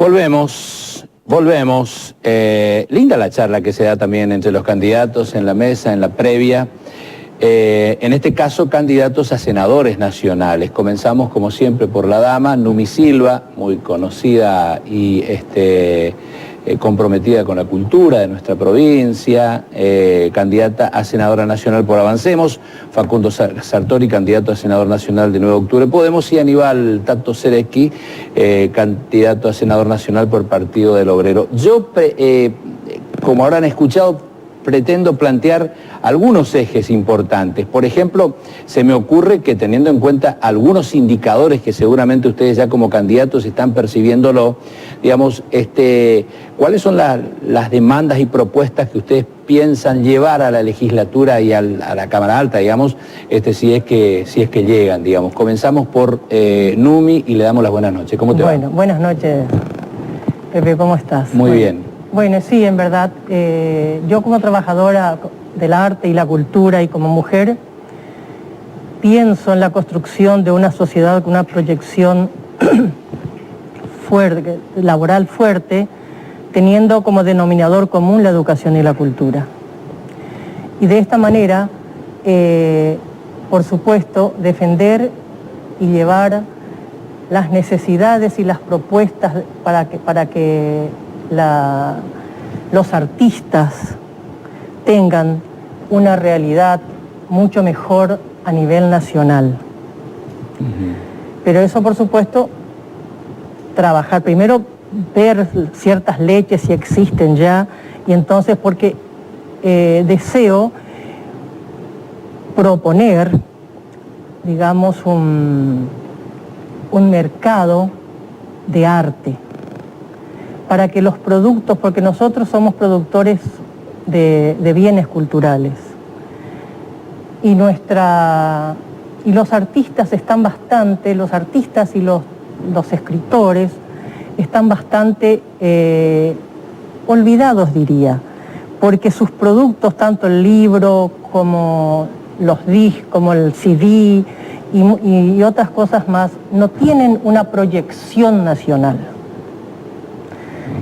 Volvemos. Linda la charla que se da también entre los candidatos en la mesa, en la previa. En este caso, candidatos a senadores nacionales. Comenzamos, como siempre, por la dama, Numi Silva, muy conocida y comprometida con la cultura de nuestra provincia, candidata a senadora nacional por Avancemos. Facundo Sartori, candidato a senador nacional de 9 de octubre Podemos, y Aníbal Tato Cerecki, candidato a senador nacional por Partido del Obrero. Yo, como habrán escuchado, pretendo plantear algunos ejes importantes. Por ejemplo, se me ocurre que, teniendo en cuenta algunos indicadores que seguramente ustedes ya como candidatos están percibiéndolo, digamos, ¿cuáles son las demandas y propuestas que ustedes piensan llevar a la legislatura y a la Cámara Alta, digamos, si es que llegan, digamos? Comenzamos por Numi y le damos las buenas noches. ¿Cómo te va? Bueno, buenas noches, Pepe, ¿cómo estás? Muy bien. Bueno, sí, en verdad, yo como trabajadora del arte y la cultura y como mujer, pienso en la construcción de una sociedad con una proyección fuerte, laboral fuerte, teniendo como denominador común la educación y la cultura. Y de esta manera, por supuesto, defender y llevar las necesidades y las propuestas para que los artistas tengan una realidad mucho mejor a nivel nacional. Pero eso, por supuesto, trabajar primero, ver ciertas leyes si existen ya, y entonces porque deseo proponer, digamos, un mercado de arte para que los productos, porque nosotros somos productores de bienes culturales, y los artistas están bastante, los artistas y los escritores están bastante olvidados, diría, porque sus productos, tanto el libro como los discos, como el CD y otras cosas más, no tienen una proyección nacional.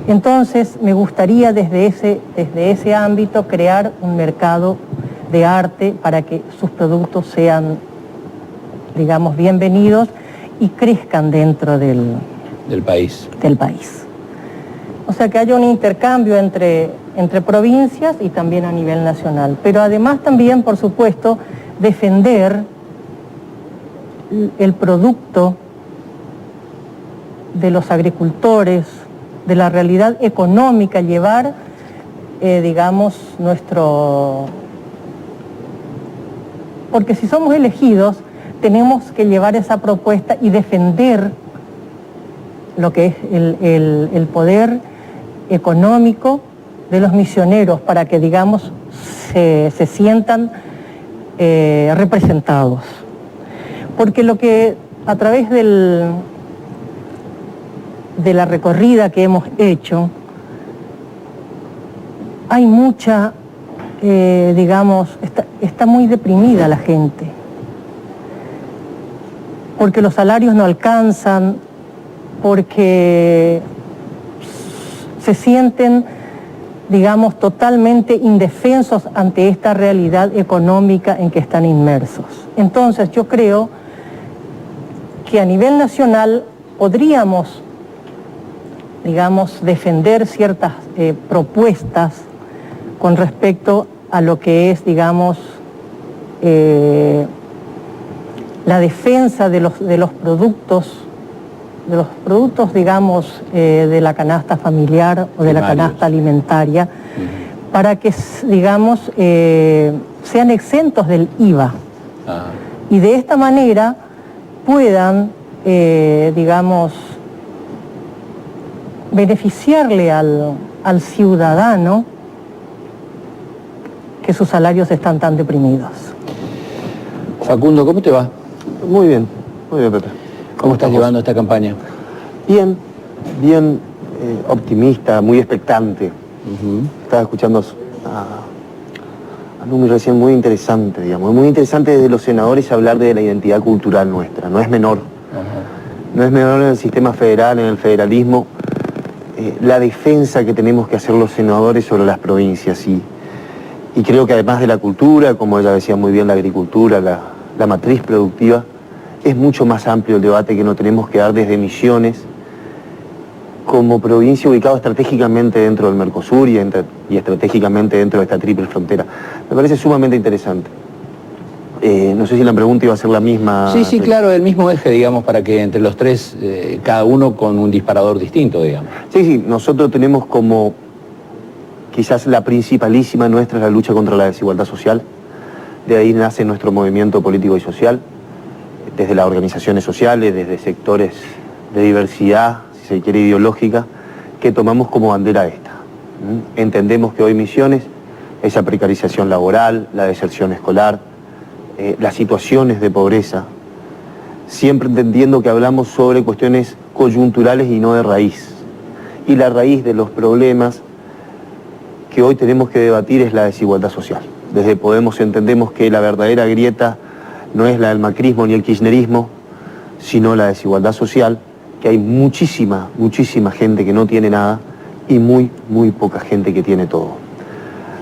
Entonces, me gustaría desde ese ámbito crear un mercado de arte para que sus productos sean, digamos, bienvenidos y crezcan dentro del país. O sea, que haya un intercambio entre provincias y también a nivel nacional. Pero además también, por supuesto, defender el producto de los agricultores, de la realidad económica, llevar, digamos, porque si somos elegidos, tenemos que llevar esa propuesta y defender lo que es el poder económico de los misioneros, para que, digamos, se sientan representados. Porque lo que a través de la recorrida que hemos hecho, hay mucha, digamos, está muy deprimida la gente, porque los salarios no alcanzan, porque se sienten, digamos, totalmente indefensos ante esta realidad económica en que están inmersos. Entonces, yo creo que a nivel nacional podríamos, digamos, defender ciertas propuestas con respecto a lo que es, digamos, la defensa de los productos, digamos, de la canasta familiar o de la canasta alimentaria, para que, digamos, sean exentos del IVA. Y de esta manera puedan, digamos, beneficiarle al ciudadano que sus salarios están tan deprimidos. Facundo, ¿cómo te va? Muy bien, Pepe. ¿Cómo estás llevando esta campaña? Bien, optimista, muy expectante. Estaba escuchando a Numi recién, muy interesante, digamos. Muy interesante desde los senadores hablar de la identidad cultural nuestra. No es menor. No es menor en el sistema federal, en el federalismo, la defensa que tenemos que hacer los senadores sobre las provincias. Y creo que además de la cultura, como ella decía muy bien, la agricultura, la matriz productiva, es mucho más amplio el debate que nos tenemos que dar desde Misiones, como provincia ubicada estratégicamente dentro del Mercosur y estratégicamente dentro de esta triple frontera. Me parece sumamente interesante. No sé si la pregunta iba a ser la misma. Sí, claro, el mismo eje, digamos, para que entre los tres, cada uno con un disparador distinto, digamos. Sí, nosotros tenemos como, quizás la principalísima nuestra es la lucha contra la desigualdad social. De ahí nace nuestro movimiento político y social, desde las organizaciones sociales, desde sectores de diversidad, si se quiere ideológica, que tomamos como bandera esta. Entendemos que hoy Misiones, esa precarización laboral, la deserción escolar, las situaciones de pobreza, siempre entendiendo que hablamos sobre cuestiones coyunturales y no de raíz. Y la raíz de los problemas que hoy tenemos que debatir es la desigualdad social. Desde Podemos entendemos que la verdadera grieta no es la del macrismo ni el kirchnerismo, sino la desigualdad social, que hay muchísima gente que no tiene nada y muy poca gente que tiene todo.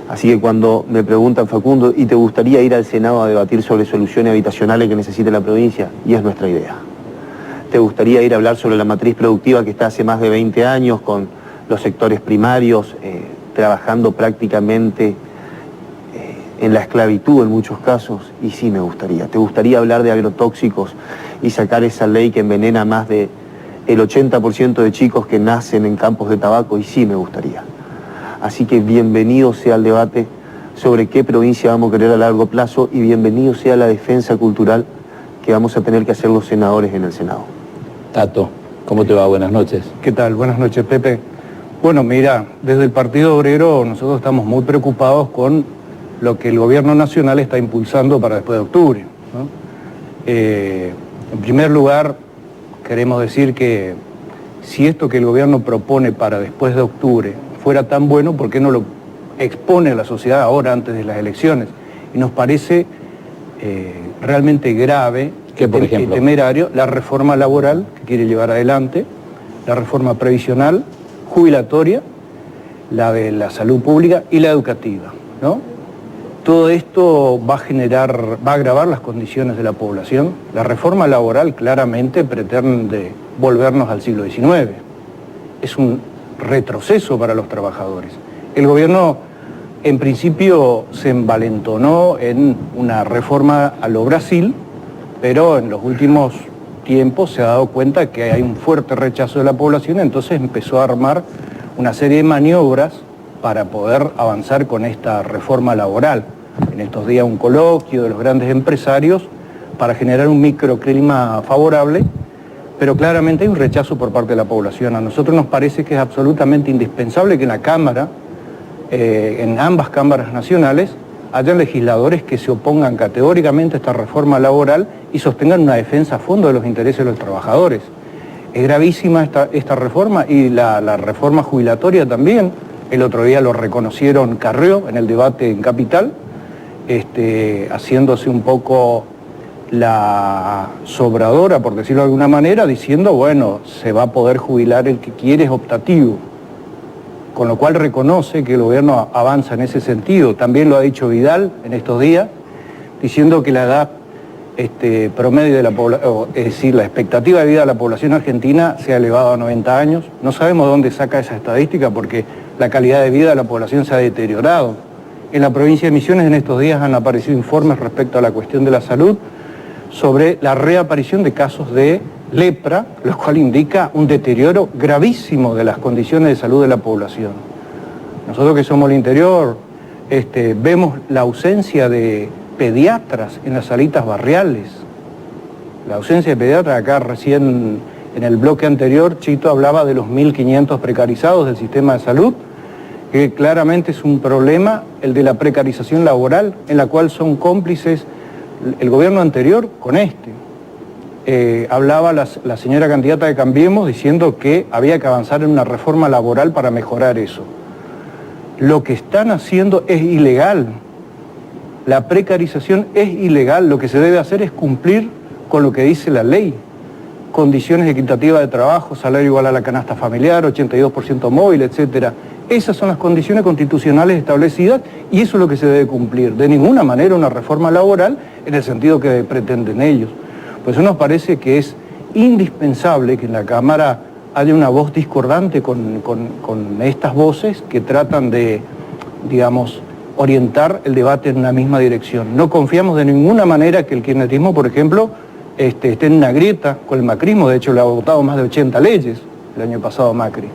Así que cuando me preguntan, Facundo, ¿y te gustaría ir al Senado a debatir sobre soluciones habitacionales que necesite la provincia? Y es nuestra idea. ¿Te gustaría ir a hablar sobre la matriz productiva que está hace más de 20 años con los sectores primarios, trabajando prácticamente en la esclavitud en muchos casos? Y sí me gustaría. ¿Te gustaría hablar de agrotóxicos y sacar esa ley que envenena más del 80% de chicos que nacen en campos de tabaco? Y sí me gustaría. Así que bienvenido sea el debate sobre qué provincia vamos a querer a largo plazo y bienvenido sea la defensa cultural que vamos a tener que hacer los senadores en el Senado. Tato, ¿cómo te va? Buenas noches. ¿Qué tal? Buenas noches, Pepe. Bueno, mira, desde el Partido Obrero nosotros estamos muy preocupados con lo que el gobierno nacional está impulsando para después de octubre, ¿no? En primer lugar, queremos decir que si esto que el gobierno propone para después de octubre fuera tan bueno, ¿por qué no lo expone a la sociedad ahora, antes de las elecciones? Y nos parece realmente grave ¿Qué, por ejemplo? y temerario la reforma laboral que quiere llevar adelante, la reforma previsional, jubilatoria, la de la salud pública y la educativa, ¿no? Todo esto va a agravar las condiciones de la población. La reforma laboral claramente pretende volvernos al siglo XIX. Es un retroceso para los trabajadores. El gobierno, en principio, se envalentonó en una reforma a lo Brasil, pero en los últimos tiempos se ha dado cuenta que hay un fuerte rechazo de la población, entonces empezó a armar una serie de maniobras para poder avanzar con esta reforma laboral. En estos días un coloquio de los grandes empresarios para generar un microclima favorable, pero claramente hay un rechazo por parte de la población. A nosotros nos parece que es absolutamente indispensable que en la Cámara, en ambas cámaras nacionales, hayan legisladores que se opongan categóricamente a esta reforma laboral y sostengan una defensa a fondo de los intereses de los trabajadores. Es gravísima esta reforma y la reforma jubilatoria también. El otro día lo reconocieron Carrió en el debate en Capital, haciéndose un poco la sobradora, por decirlo de alguna manera, diciendo, bueno, se va a poder jubilar el que quiere, es optativo. Con lo cual reconoce que el gobierno avanza en ese sentido. También lo ha dicho Vidal en estos días, diciendo que la edad promedio de la población, es decir, la expectativa de vida de la población argentina se ha elevado a 90 años. No sabemos dónde saca esa estadística porque la calidad de vida de la población se ha deteriorado. En la provincia de Misiones en estos días han aparecido informes respecto a la cuestión de la salud sobre la reaparición de casos de lepra, lo cual indica un deterioro gravísimo de las condiciones de salud de la población. Nosotros que somos el interior, vemos la ausencia de pediatras en las salitas barriales. La ausencia de pediatras, acá recién en el bloque anterior, Chito hablaba de los 1.500 precarizados del sistema de salud, que claramente es un problema, el de la precarización laboral, en la cual son cómplices el gobierno anterior con este. Hablaba la señora candidata de Cambiemos diciendo que había que avanzar en una reforma laboral para mejorar eso. Lo que están haciendo es ilegal. La precarización es ilegal. Lo que se debe hacer es cumplir con lo que dice la ley. condiciones equitativas de trabajo, salario igual a la canasta familiar, 82% móvil, etcétera. Esas son las condiciones constitucionales establecidas y eso es lo que se debe cumplir. De ninguna manera una reforma laboral en el sentido que pretenden ellos. Pues eso nos parece que es indispensable que en la Cámara haya una voz discordante con estas voces que tratan de, digamos, orientar el debate en una misma dirección. No confiamos de ninguna manera que el kirchnerismo, por ejemplo, esté en una grieta con el macrismo. De hecho, le ha votado más de 80 leyes el año pasado Macri,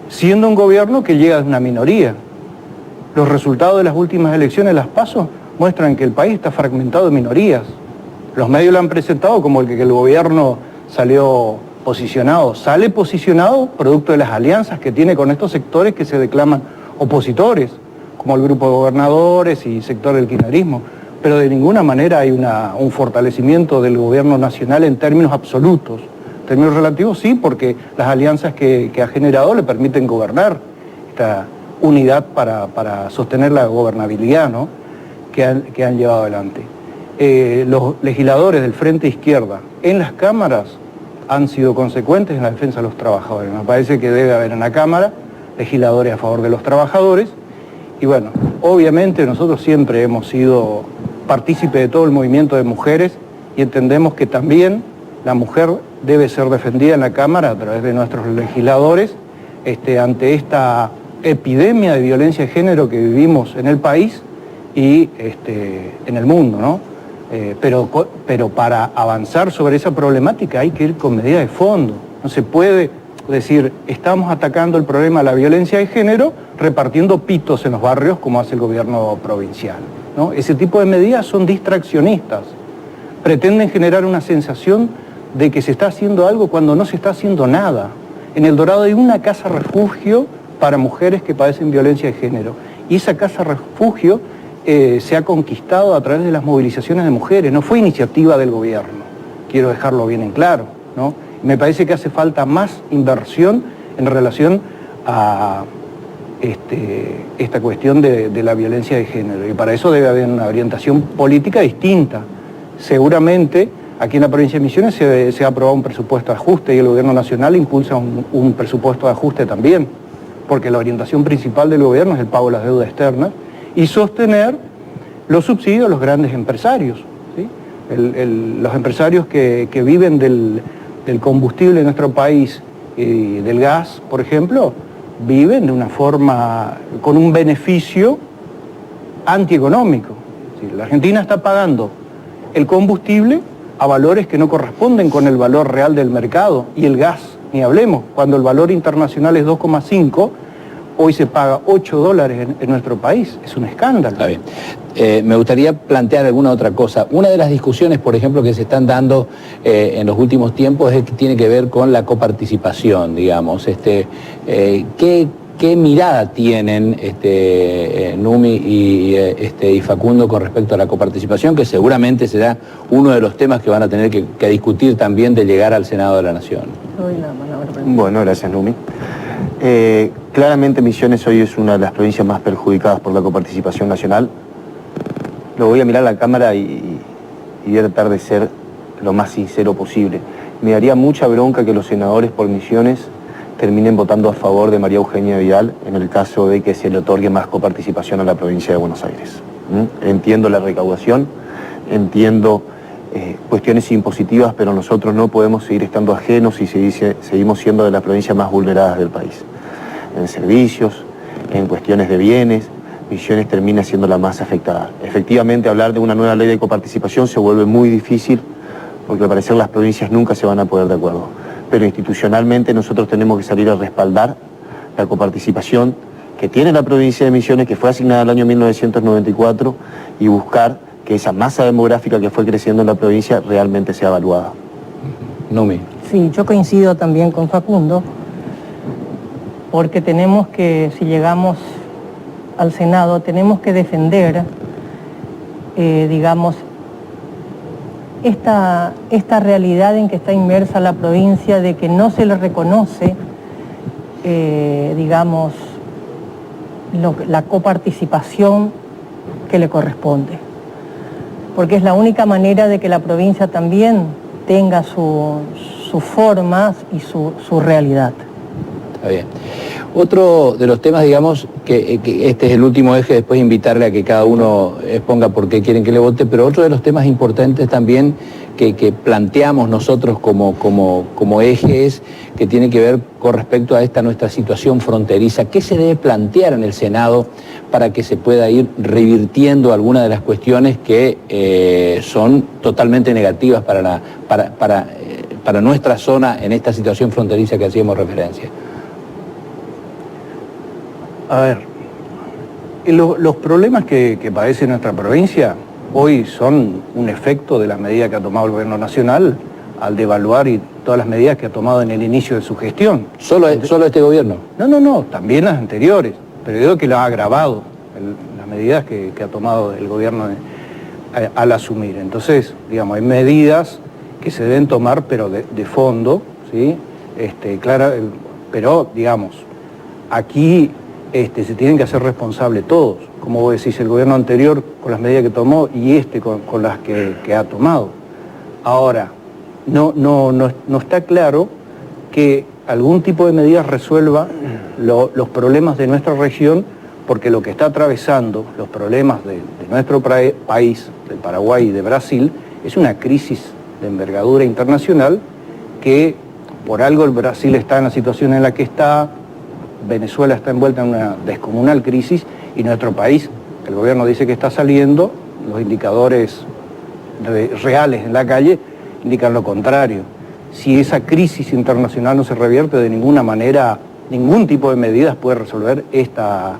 siendo un gobierno que llega de una minoría. Los resultados de las últimas elecciones, las PASO, muestran que el país está fragmentado de minorías. Los medios lo han presentado como que el gobierno salió posicionado. Sale posicionado producto de las alianzas que tiene con estos sectores que se declaman opositores, como el grupo de gobernadores y sector del kirchnerismo. Pero de ninguna manera hay un fortalecimiento del gobierno nacional en términos absolutos. En términos relativos sí, porque las alianzas que ha generado le permiten gobernar, esta unidad para sostener la gobernabilidad, ¿no?, que han llevado adelante. Los legisladores del Frente Izquierda en las cámaras han sido consecuentes en la defensa de los trabajadores. Me parece que debe haber en la Cámara legisladores a favor de los trabajadores y bueno, obviamente nosotros siempre hemos sido partícipe de todo el movimiento de mujeres y entendemos que también la mujer debe ser defendida en la Cámara a través de nuestros legisladores ante esta epidemia de violencia de género que vivimos en el país y en el mundo, ¿no? Pero para avanzar sobre esa problemática hay que ir con medidas de fondo. No se puede decir, estamos atacando el problema de la violencia de género repartiendo pitos en los barrios como hace el gobierno provincial, ¿no? Ese tipo de medidas son distraccionistas. Pretenden generar una sensación de que se está haciendo algo cuando no se está haciendo nada. En El Dorado hay una casa refugio para mujeres que padecen violencia de género. Y esa casa refugio se ha conquistado a través de las movilizaciones de mujeres, no fue iniciativa del gobierno, quiero dejarlo bien en claro, ¿no? Me parece que hace falta más inversión en relación a esta cuestión de la violencia de género y para eso debe haber una orientación política distinta. Seguramente aquí en la provincia de Misiones se ha aprobado un presupuesto de ajuste y el gobierno nacional impulsa un presupuesto de ajuste también, porque la orientación principal del gobierno es el pago de las deudas externas y sostener los subsidios a los grandes empresarios, ¿sí? Los empresarios que viven del combustible en nuestro país y del gas, por ejemplo, viven de una forma, con un beneficio antieconómico. ¿Sí? La Argentina está pagando el combustible a valores que no corresponden con el valor real del mercado y el gas, ni hablemos, cuando el valor internacional es 2,5, hoy se paga $8 en nuestro país. Es un escándalo. Está bien. Me gustaría plantear alguna otra cosa. Una de las discusiones, por ejemplo, que se están dando en los últimos tiempos es que tiene que ver con la coparticipación, digamos. ¿Qué mirada tienen Numi y Facundo con respecto a la coparticipación, que seguramente será uno de los temas que van a tener que discutir también de llegar al Senado de la Nación? Bueno, gracias, Numi. Claramente Misiones hoy es una de las provincias más perjudicadas por la coparticipación nacional. Lo voy a mirar a la Cámara y voy a tratar de ser lo más sincero posible. Me daría mucha bronca que los senadores por Misiones terminen votando a favor de María Eugenia Vidal en el caso de que se le otorgue más coparticipación a la provincia de Buenos Aires. Entiendo la recaudación, entiendo cuestiones impositivas, pero nosotros no podemos seguir estando ajenos y seguimos siendo de las provincias más vulneradas del país. En servicios, en cuestiones de bienes, Misiones termina siendo la más afectada. Efectivamente, hablar de una nueva ley de coparticipación se vuelve muy difícil porque al parecer las provincias nunca se van a poner de acuerdo. Pero institucionalmente nosotros tenemos que salir a respaldar la coparticipación que tiene la provincia de Misiones, que fue asignada el año 1994, y buscar que esa masa demográfica que fue creciendo en la provincia realmente sea evaluada. Numi. Sí, yo coincido también con Facundo, porque tenemos que, si llegamos al Senado, tenemos que defender, digamos, esta realidad en que está inmersa la provincia de que no se le reconoce, digamos, la coparticipación que le corresponde. Porque es la única manera de que la provincia también tenga su sus formas y su realidad. Está bien. Otro de los temas, digamos, que este es el último eje, después invitarle a que cada uno exponga por qué quieren que le vote, pero otro de los temas importantes también que planteamos nosotros como eje es que tiene que ver con respecto a esta nuestra situación fronteriza. ¿Qué se debe plantear en el Senado para que se pueda ir revirtiendo algunas de las cuestiones que son totalmente negativas para nuestra zona en esta situación fronteriza que hacíamos referencia? A ver, los problemas que padece nuestra provincia hoy son un efecto de las medidas que ha tomado el gobierno nacional al devaluar y todas las medidas que ha tomado en el inicio de su gestión. ¿Solo este gobierno? No, también las anteriores, pero digo que lo ha agravado, las medidas que ha tomado el gobierno al asumir. Entonces, digamos, hay medidas que se deben tomar, pero de fondo, ¿sí? Claro, pero, digamos, aquí se tienen que hacer responsables todos, como vos decís, el gobierno anterior con las medidas que tomó y con las que ha tomado. Ahora, no está claro que algún tipo de medida resuelva los problemas de nuestra región, porque lo que está atravesando los problemas de nuestro país, del Paraguay y de Brasil, es una crisis de envergadura internacional que por algo el Brasil está en la situación en la que está, Venezuela está envuelta en una descomunal crisis y nuestro país, el gobierno dice que está saliendo, los indicadores reales en la calle indican lo contrario. Si esa crisis internacional no se revierte de ninguna manera, ningún tipo de medidas puede resolver esta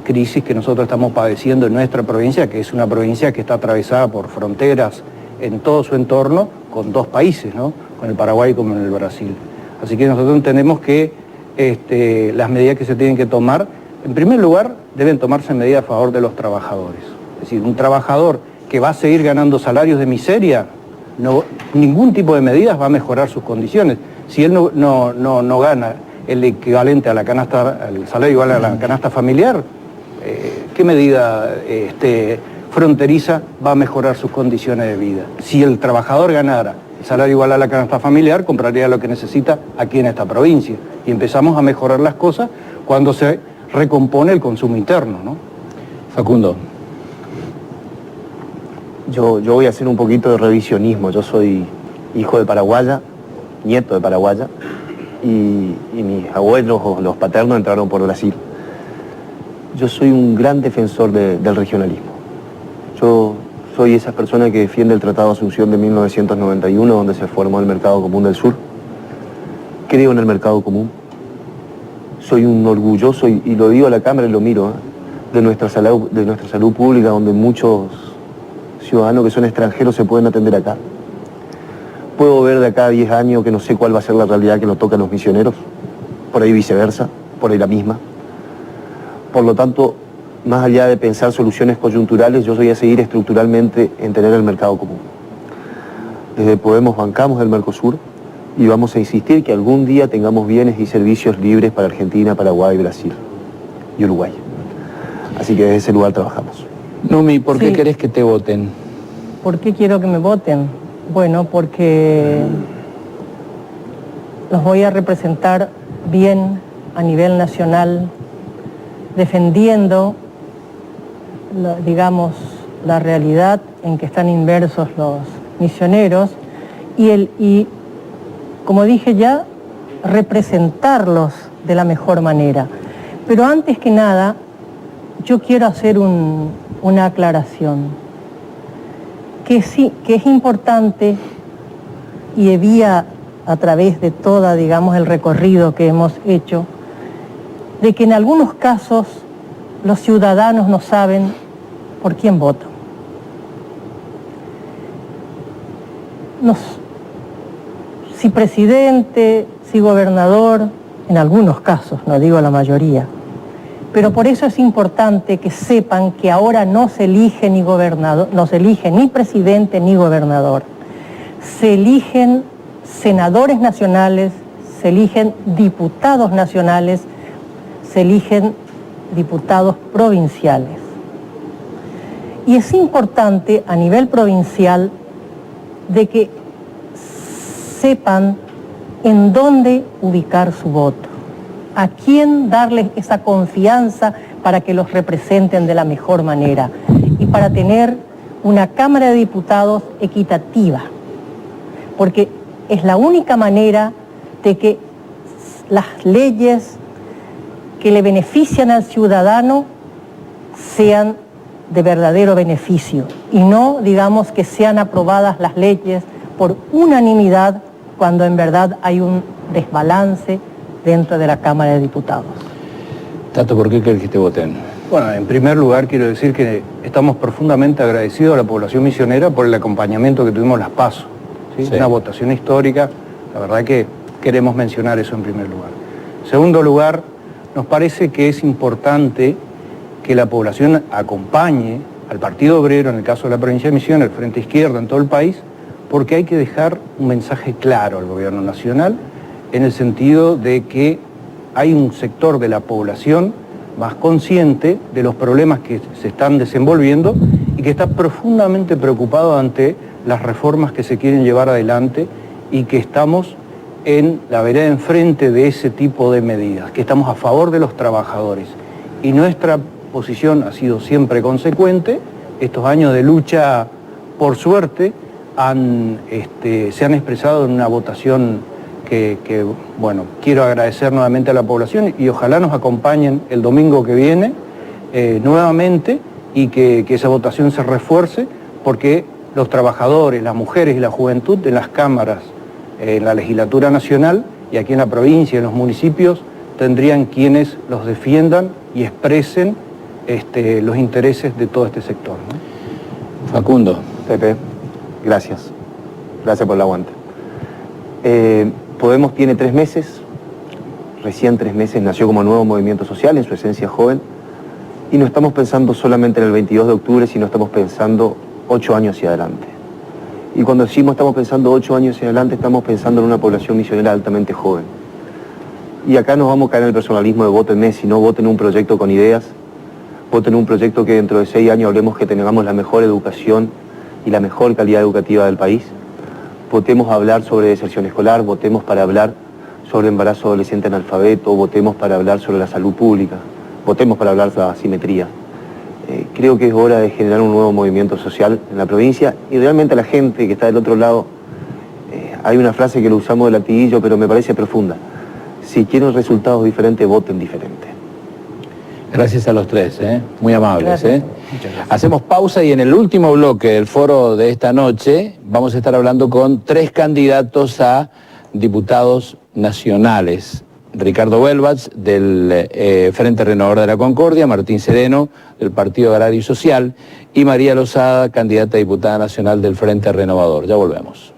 crisis que nosotros estamos padeciendo en nuestra provincia, que es una provincia que está atravesada por fronteras en todo su entorno con dos países, ¿no? Con el Paraguay y con el Brasil. Así que nosotros entendemos que las medidas que se tienen que tomar, en primer lugar, deben tomarse medidas a favor de los trabajadores. Es decir, un trabajador que va a seguir ganando salarios de miseria, ningún tipo de medidas va a mejorar sus condiciones. Si él no gana el equivalente a la canasta, el salario igual a la canasta familiar, ¿qué medida fronteriza va a mejorar sus condiciones de vida? Si el trabajador ganara el salario igual a la canasta familiar, compraría lo que necesita aquí en esta provincia. Y empezamos a mejorar las cosas cuando se recompone el consumo interno, ¿no? Facundo. Yo voy a hacer un poquito de revisionismo. Yo soy hijo de paraguaya, nieto de paraguaya, y mis abuelos, los paternos, entraron por Brasil. Yo soy un gran defensor del regionalismo. Yo soy esa persona que defiende el Tratado de Asunción de 1991, donde se formó el Mercado Común del Sur. Creo en el mercado común. Soy un orgulloso, y lo digo a la Cámara y lo miro, de nuestra salud pública, donde muchos ciudadanos que son extranjeros se pueden atender acá. Puedo ver de acá a 10 años que no sé cuál va a ser la realidad que nos toca a los misioneros, por ahí viceversa, por ahí la misma. Por lo tanto, más allá de pensar soluciones coyunturales, yo voy a seguir estructuralmente en tener el mercado común. Desde Podemos bancamos el Mercosur y vamos a insistir que algún día tengamos bienes y servicios libres para Argentina, Paraguay, Brasil y Uruguay. Así que desde ese lugar trabajamos. Numi, ¿por qué querés que te voten? ¿Por qué quiero que me voten? Bueno, porque los voy a representar bien a nivel nacional, defendiendo, digamos, la realidad en que están inmersos los misioneros y, como dije ya, representarlos de la mejor manera. Pero antes que nada, yo quiero hacer una aclaración. Que sí, que es importante, y había a través de toda, digamos, el recorrido que hemos hecho, de que en algunos casos los ciudadanos no saben por quién votan. Si presidente, si gobernador, en algunos casos, no digo la mayoría. Pero por eso es importante que sepan que ahora no se elige ni gobernador, no se elige ni presidente ni gobernador. Se eligen senadores nacionales, se eligen diputados nacionales, se eligen diputados provinciales. Y es importante a nivel provincial de que sepan en dónde ubicar su voto, a quién darles esa confianza para que los representen de la mejor manera y para tener una Cámara de Diputados equitativa, porque es la única manera de que las leyes que le benefician al ciudadano sean de verdadero beneficio y no, digamos, que sean aprobadas las leyes por unanimidad cuando en verdad hay un desbalance dentro de la Cámara de Diputados. Tato, ¿por qué crees que te voten? Bueno, en primer lugar quiero decir que estamos profundamente agradecidos a la población misionera por el acompañamiento que tuvimos las PASO. ¿Sí? Sí. Una votación histórica, la verdad que queremos mencionar eso en primer lugar. En segundo lugar, nos parece que es importante que la población acompañe al Partido Obrero, en el caso de la provincia de Misiones, el Frente Izquierda en todo el país, porque hay que dejar un mensaje claro al gobierno nacional en el sentido de que hay un sector de la población más consciente de los problemas que se están desenvolviendo y que está profundamente preocupado ante las reformas que se quieren llevar adelante y que estamos en la vereda enfrente de ese tipo de medidas, que estamos a favor de los trabajadores. Y nuestra posición ha sido siempre consecuente. Estos años de lucha, por suerte, se han expresado en una votación que, bueno, quiero agradecer nuevamente a la población y ojalá nos acompañen el domingo que viene nuevamente y que esa votación se refuerce, porque los trabajadores, las mujeres y la juventud en las cámaras, en la legislatura nacional y aquí en la provincia y en los municipios tendrían quienes los defiendan y expresen los intereses de todo este sector, ¿no? Facundo. Pepe, gracias. Gracias por el aguante. Podemos tiene 3 meses, recién 3 meses, nació como nuevo movimiento social, en su esencia joven, y no estamos pensando solamente en el 22 de octubre, sino estamos pensando 8 años hacia adelante. Y cuando decimos estamos pensando 8 años hacia adelante, estamos pensando en una población misionera altamente joven. Y acá nos vamos a caer en el personalismo de votenme, sino voten un proyecto con ideas, voten un proyecto que dentro de 6 años hablemos que tengamos la mejor educación y la mejor calidad educativa del país. Votemos a hablar sobre deserción escolar, votemos para hablar sobre embarazo adolescente analfabeto, votemos para hablar sobre la salud pública, votemos para hablar de la asimetría. Creo que es hora de generar un nuevo movimiento social en la provincia y realmente a la gente que está del otro lado, hay una frase que lo usamos de latiguillo, pero me parece profunda. Si quieren resultados diferentes, voten diferente. Gracias a los tres, muy amables. Gracias. Muchas gracias. Hacemos pausa y en el último bloque del foro de esta noche vamos a estar hablando con 3 candidatos a diputados nacionales. Ricardo Welbach, del Frente Renovador de la Concordia, Martín Sereno, del Partido Agrario y Social, y María Lozada, candidata a diputada nacional del Frente Renovador. Ya volvemos.